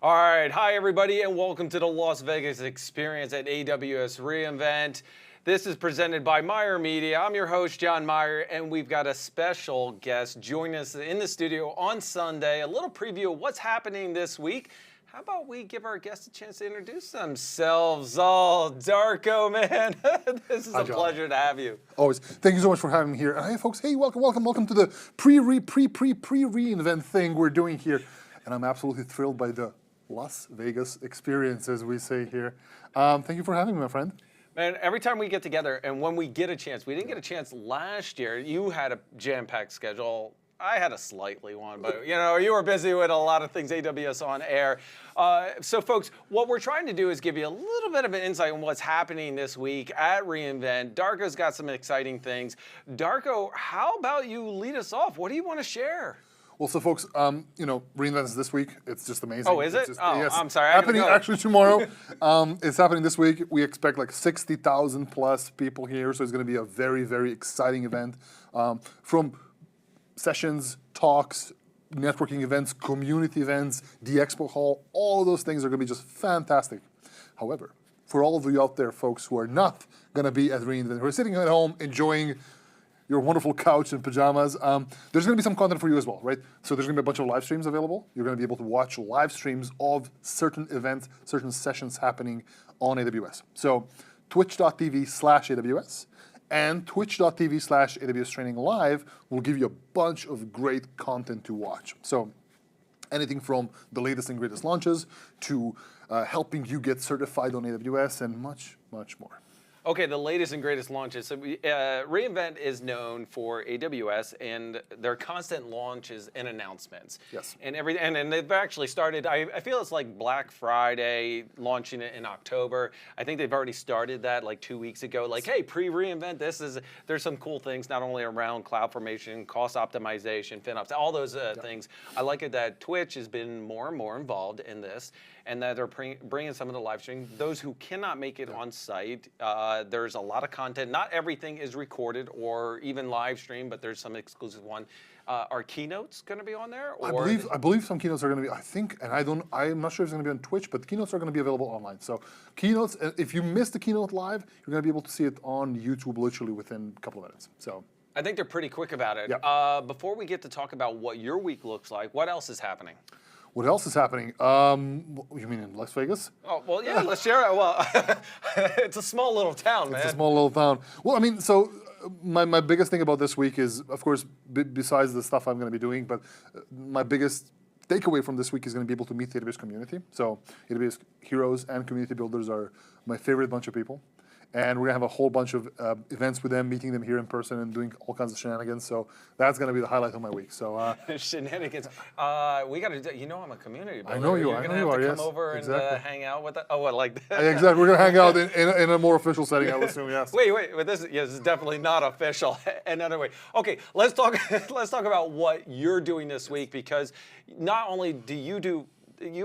All right, hi everybody, and welcome to the Las Vegas experience at AWS reInvent. This is presented by Myer Media. I'm your host, Jon Myer, and we've got a special guest joining us in the studio on Sunday. A little preview of what's happening this week. How about we give our guests a chance to introduce themselves? Oh, Darko, man, this is a pleasure to have you. Always. Thank you so much for having me here. And hey, folks, hey, welcome to the pre-reInvent thing we're doing here. And I'm absolutely thrilled by the Las Vegas experience, as we say here. Thank you for having me, my friend. Man, every time we get together, and when we get a chance, we didn't get a chance last year. You had a jam-packed schedule. I had a slightly one, but you were busy with a lot of things AWS on air. So folks, what we're trying to do is give you a little bit of an insight on what's happening this week at reInvent. Darko's got some exciting things. Darko, how about you lead us off? What do you want to share? Well, so folks, reInvent is this week. It's just amazing. Oh, is it? Just, yes. Yes, I'm sorry. Happening actually tomorrow. It's happening this week. We expect like 60,000 plus people here, so it's going to be a very, very exciting event. From sessions, talks, networking events, community events, the expo hall, all of those things are going to be just fantastic. However, for all of you out there, folks, who are not going to be at reInvent, who are sitting at home enjoying your wonderful couch and pajamas, there's going to be some content for you as well, right? So there's going to be a bunch of live streams available. You're going to be able to watch live streams of certain events, certain sessions happening on AWS. So twitch.tv/AWS and twitch.tv/AWS Training Live will give you a bunch of great content to watch. So anything from the latest and greatest launches to helping you get certified on AWS and much, much more. Okay, the latest and greatest launches. So reInvent is known for AWS and their constant launches and announcements. Yes. And they've actually started, I feel it's like Black Friday, launching it in October. I think they've already started that like 2 weeks ago. Like, hey, pre-reInvent, there's some cool things not only around CloudFormation, cost optimization, FinOps, all those things. I like it that Twitch has been more and more involved in this, and that they're bringing some of the live stream. Those who cannot make it on site, there's a lot of content. Not everything is recorded or even live stream, but there's some exclusive one. Are keynotes going to be on there? Or I believe some keynotes are going to be. I think, and I'm not sure if it's going to be on Twitch, but keynotes are going to be available online. So keynotes, if you missed the keynote live, you're going to be able to see it on YouTube literally within a couple of minutes. So I think they're pretty quick about it. Yeah. Before we get to talk about what your week looks like, what else is happening? What else is happening? You mean in Las Vegas? Oh, well, yeah, let's share it. Well, it's a small little town, man. It's a small little town. Well, I mean, so my biggest thing about this week is, of course, besides the stuff I'm going to be doing, but my biggest takeaway from this week is going to be able to meet the AWS community. So AWS heroes and community builders are my favorite bunch of people. And we're going to have a whole bunch of events with them, meeting them here in person and doing all kinds of shenanigans. So that's going to be the highlight of my week. So shenanigans. We got to do, I'm a community builder. I know you are. You're going to have to come over and hang out with us. Oh, what, like that? Exactly. We're going to hang out in a more official setting, I would assume, yes. Wait, but this is definitely not official. Another way. Okay, let's talk about what you're doing this week, because not only do you do,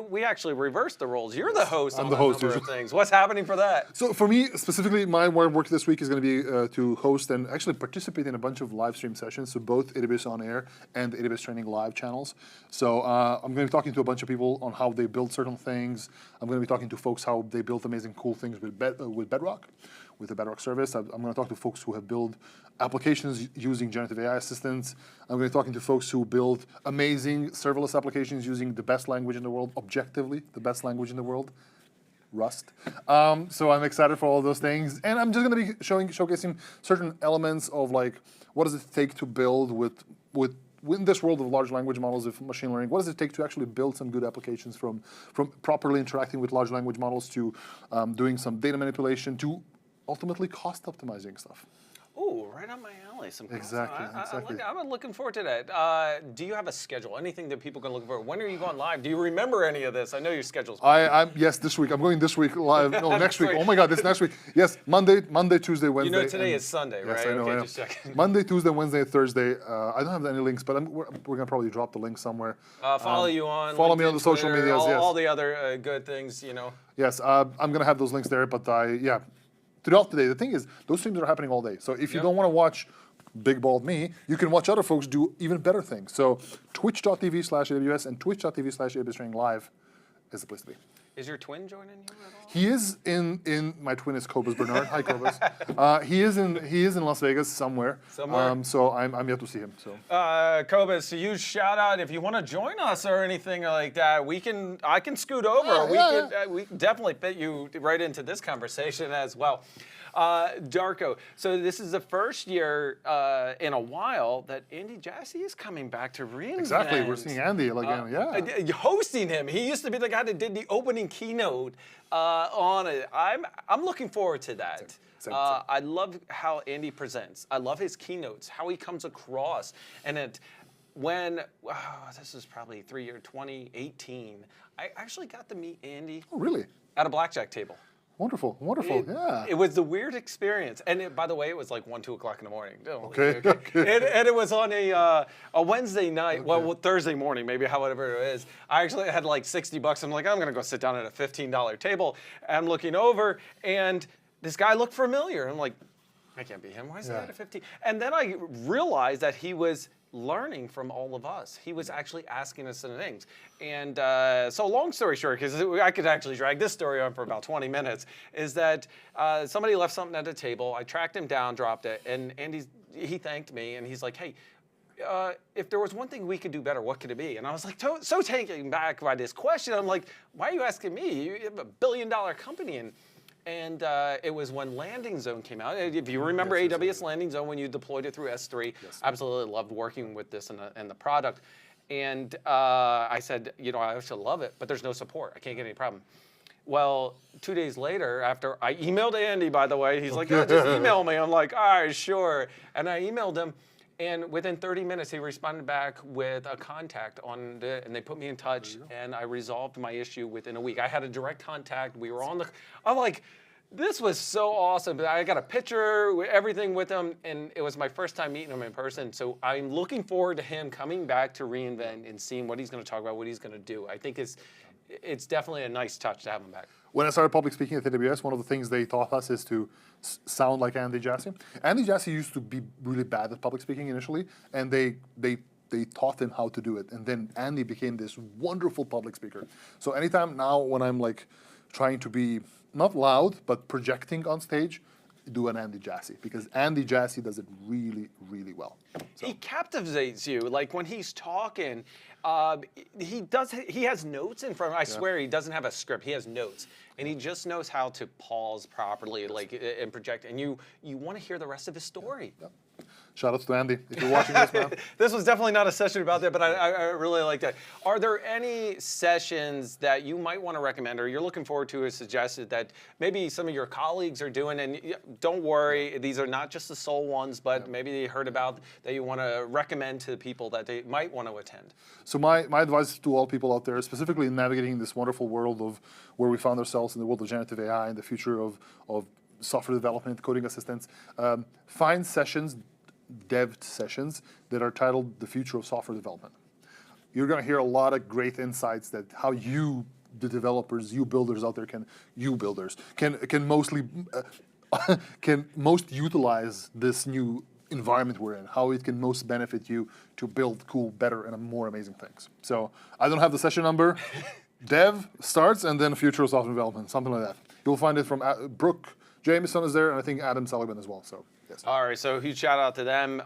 we actually reversed the roles. You're the host on a number of things. What's happening for that? So for me, specifically, my work this week is going to be to host and actually participate in a bunch of live stream sessions, so both AWS On Air and AWS Training Live channels. So I'm going to be talking to a bunch of people on how they build certain things. I'm going to be talking to folks how they build amazing, cool things with Bedrock, with the Bedrock service. I'm going to talk to folks who have built applications using generative AI assistants. I'm going to be talking to folks who build amazing serverless applications using the best language in the world, objectively the best language in the world, Rust. So I'm excited for all of those things. And I'm just going to be showcasing certain elements of like, what does it take to build in this world of large language models, of machine learning, what does it take to actually build some good applications from properly interacting with large language models to doing some data manipulation to ultimately cost optimizing stuff. Oh, right on my alley. Exactly. I'm looking forward to that. Do you have a schedule? Anything that people can look for? When are you going live? Do you remember any of this? I know your schedule's. Yes, this week. I'm going this week live. No, next week. Oh my God, this next week. Yes, Monday, Tuesday, Wednesday. You know today is Sunday, right? Yes, I know. Okay, just checking. Monday, Tuesday, Wednesday, Thursday. I don't have any links, but we're going to probably drop the link somewhere. Follow you on. Follow LinkedIn, me on the social Twitter, medias. all the other good things, Yes, I'm going to have those links there, but throughout the day. The thing is, those streams are happening all day. So if you don't want to watch big bald me, you can watch other folks do even better things. So twitch.tv/AWS and twitch.tv/AWS Training Live is the place to be. Is your twin joining you at all? He is in my twin is Cobus Bernard. Hi, Cobus. He is in Las Vegas somewhere. So I'm yet to see him. So Cobus, a huge shout out. If you want to join us or anything like that, I can scoot over. We can definitely fit you right into this conversation as well. Darko, so this is the first year in a while that Andy Jassy is coming back to reInvent. Exactly, we're seeing Andy again. Hosting him. He used to be the guy that did the opening keynote on it. I'm looking forward to that. Same. I love how Andy presents. I love his keynotes, how he comes across, and this is probably 2018. I actually got to meet Andy. Oh, really? At a blackjack table. Wonderful. Yeah. It was the weird experience, and by the way, it was like 1, 2 o'clock in the morning. Okay. And it was on a Wednesday night, well, Thursday morning, maybe however it is. I actually had like $60. I'm like, I'm gonna go sit down at a $15 table. I'm looking over, and this guy looked familiar. I'm like, I can't be him. Why is he at a 15? And then I realized that he was learning from all of us. He was actually asking us some things. And so long story short, because I could actually drag this story on for about 20 minutes, is that somebody left something at the table. I tracked him down, dropped it, and he thanked me, and he's like, hey, if there was one thing we could do better, what could it be? And I was like, so taken back by this question. I'm like, why are you asking me? You have a $1 billion company. And it was when Landing Zone came out. If you remember AWS Landing Zone, when you deployed it through S3, absolutely loved working with this and the product. And I said, I actually love it, but there's no support. I can't get any problem. Well, 2 days later, after I emailed Andy, by the way, he's like, just email me. I'm like, all right, sure. And I emailed him. And within 30 minutes, he responded back with a contact and they put me in touch, and I resolved my issue within a week. I had a direct contact. We were I'm like, this was so awesome. I got a picture, everything with him, and it was my first time meeting him in person. So I'm looking forward to him coming back to reInvent and seeing what he's going to talk about, what he's going to do. I think it's definitely a nice touch to have him back. When I started public speaking at AWS, one of the things they taught us is to sound like Andy Jassy. Andy Jassy used to be really bad at public speaking initially, and they taught him how to do it. And then Andy became this wonderful public speaker. So anytime now when I'm like trying to be not loud, but projecting on stage, do an Andy Jassy, because Andy Jassy does it really, really well. So. He captivates you. Like when he's talking, he has notes in front of him. I swear he doesn't have a script. He has notes. And he just knows how to pause properly, and project. And you want to hear the rest of his story. Yep. Shout out to Andy, if you're watching this, man. This was definitely not a session about that, but I really like that. Are there any sessions that you might want to recommend, or you're looking forward to, or suggested that maybe some of your colleagues are doing? And don't worry, these are not just the sole ones, but maybe they heard about that you want to recommend to people that they might want to attend. So my advice to all people out there, specifically in navigating this wonderful world of where we found ourselves in the world of generative AI and the future of software development, coding assistants, find dev sessions that are titled The Future of Software Development. You're going to hear a lot of great insights that how you, the developers, you builders out there can most utilize this new environment we're in, how it can most benefit you to build cool, better, and more amazing things. So I don't have the session number. Dev starts, and then Future of Software Development, something like that. You'll find it from Brooke Jameson is there, and I think Adam Sullivan as well. So yes. All right, so huge shout out to them,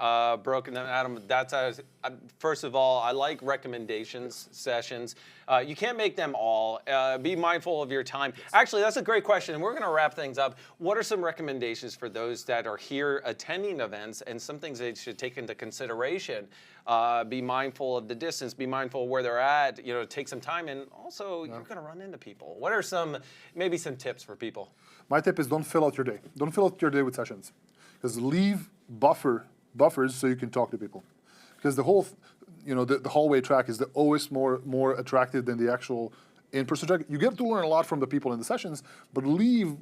Brooke and then Adam. First of all, I like recommendations sessions. You can't make them all. Be mindful of your time. Yes. Actually, that's a great question. We're going to wrap things up. What are some recommendations for those that are here attending events, and some things they should take into consideration? Be mindful of the distance. Be mindful of where they're at. Take some time, and also you're going to run into people. What are maybe some tips for people? My tip is don't fill out your day. Don't fill out your day with sessions, because leave buffers so you can talk to people. Because the whole, the hallway track is always more attractive than the actual in-person track. You get to learn a lot from the people in the sessions, but leave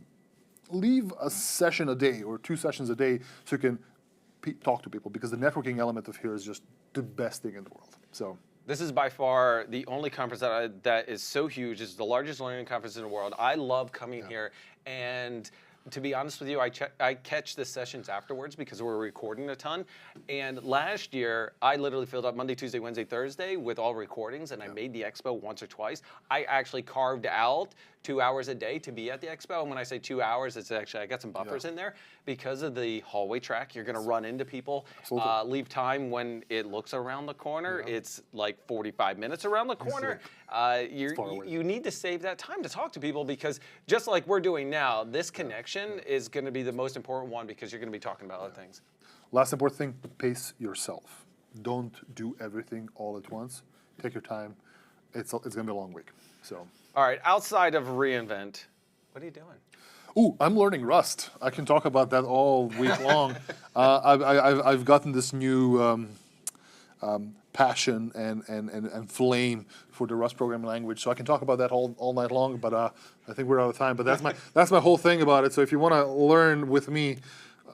a session a day or 2 sessions a day so you can talk to people, because the networking element of here is just the best thing in the world. So. This is by far the only conference that is so huge. It's the largest learning conference in the world. I love coming here, and to be honest with you, I catch the sessions afterwards because we're recording a ton. And last year, I literally filled up Monday, Tuesday, Wednesday, Thursday with all recordings, and I made the expo once or twice. I actually carved out 2 hours a day to be at the expo. And when I say 2 hours, it's actually, I got some buffers in there because of the hallway track. You're going to run into people. Leave time when it looks around the corner. It's like 45 minutes around the corner. You need to save that time to talk to people because just like we're doing now, this connection is going to be the most important one because you're going to be talking about other things. Last important thing, pace yourself. Don't do everything all at once. Take your time. It's going to be a long week. So. All right, outside of reInvent, what are you doing? Ooh, I'm learning Rust. I can talk about that all week long. I've gotten this new passion and flame for the Rust programming language, so I can talk about that all night long. But I think we're out of time. But that's my whole thing about it. So if you want to learn with me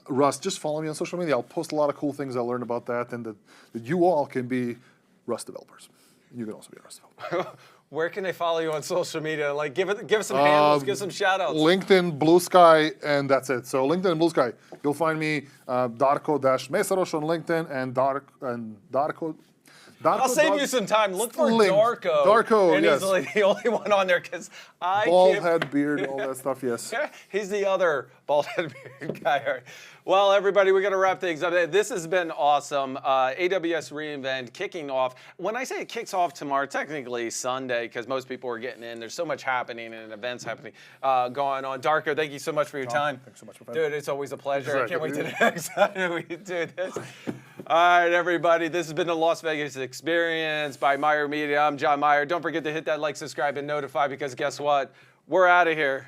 Rust, just follow me on social media. I'll post a lot of cool things I learned about that, and that you all can be Rust developers. You can also be a Rust developer. Where can they follow you on social media? Like, give us some handles, give some shout outs. LinkedIn, Blue Sky, and that's it. So LinkedIn and Blue Sky. You'll find me Darko Mesaroš on LinkedIn and Darko. I'll save you some time. Look for Darko. Darko, and yes. he's like the only one on there because bald head, beard, all that stuff, yes. He's the other bald head beard guy. All right. Well, everybody, we're going to wrap things up. This has been awesome. AWS reInvent kicking off. When I say it kicks off tomorrow, technically Sunday, because most people are getting in. There's so much happening and events happening going on. Darko, thank you so much for your time. Thanks so much for Dude, it's always a pleasure. I can't wait to the next time we do this. All right, everybody. This has been the Las Vegas Experience by Myer Media. I'm Jon Myer. Don't forget to hit that like, subscribe, and notify because guess what? We're out of here.